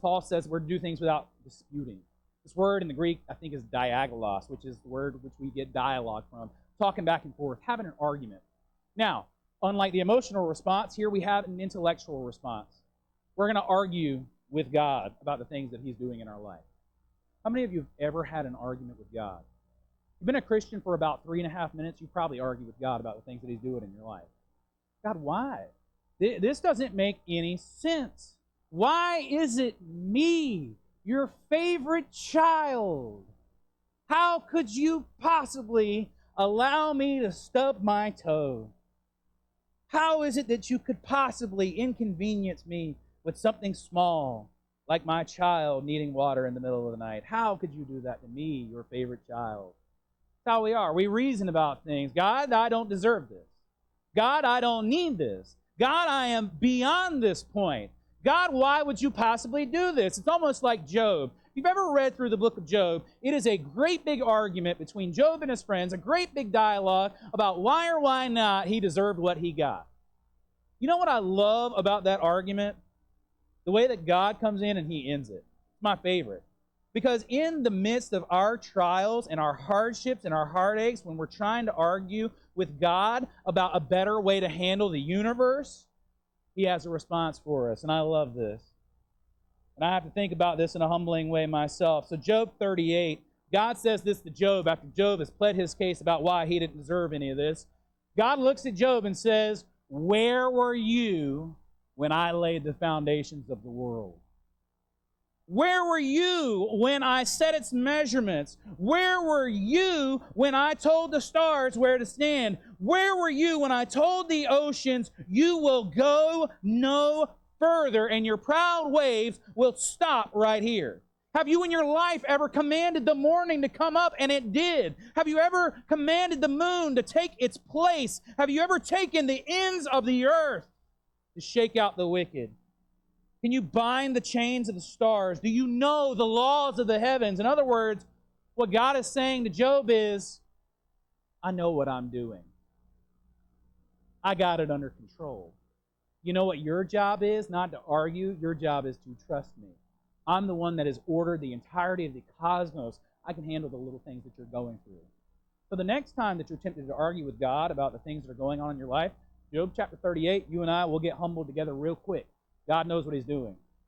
Paul says we're to do things without disputing. This word in the Greek, I think, is diagolos, which is the word which we get dialogue from. Talking back and forth, having an argument. Now, unlike the emotional response, here we have an intellectual response. We're going to argue with God about the things that He's doing in our life. How many of you have ever had an argument with God? You've been a Christian for about 3.5 minutes, you probably argue with God about the things that He's doing in your life. God, why? This doesn't make any sense. Why is it me, your favorite child? How could you possibly allow me to stub my toe? How is it that you could possibly inconvenience me with something small, like my child needing water in the middle of the night? How could you do that to me, your favorite child? That's how we are. We reason about things. God, I don't deserve this. God, I don't need this. God, I am beyond this point. God, why would you possibly do this? It's almost like Job. If you've ever read through the book of Job, it is a great big argument between Job and his friends, a great big dialogue about why or why not he deserved what he got. You know what I love about that argument? The way that God comes in and He ends it. It's my favorite. Because in the midst of our trials and our hardships and our heartaches, when we're trying to argue with God about a better way to handle the universe, He has a response for us, and I love this. And I have to think about this in a humbling way myself. So Job 38, God says this to Job after Job has pled his case about why he didn't deserve any of this. God looks at Job and says, "Where were you when I laid the foundations of the world? Where were you when I set its measurements? Where were you when I told the stars where to stand? Where were you when I told the oceans, you will go no further and your proud waves will stop right here? Have you in your life ever commanded the morning to come up and it did? Have you ever commanded the moon to take its place? Have you ever taken the ends of the earth to shake out the wicked? Can you bind the chains of the stars? Do you know the laws of the heavens? In other words, what God is saying to Job is, I know what I'm doing. I got it under control. You know what your job is? Not to argue. Your job is to trust me. I'm the one that has ordered the entirety of the cosmos. I can handle the little things that you're going through. So the next time that you're tempted to argue with God about the things that are going on in your life, Job chapter 38, you and I will get humbled together real quick. God knows what He's doing.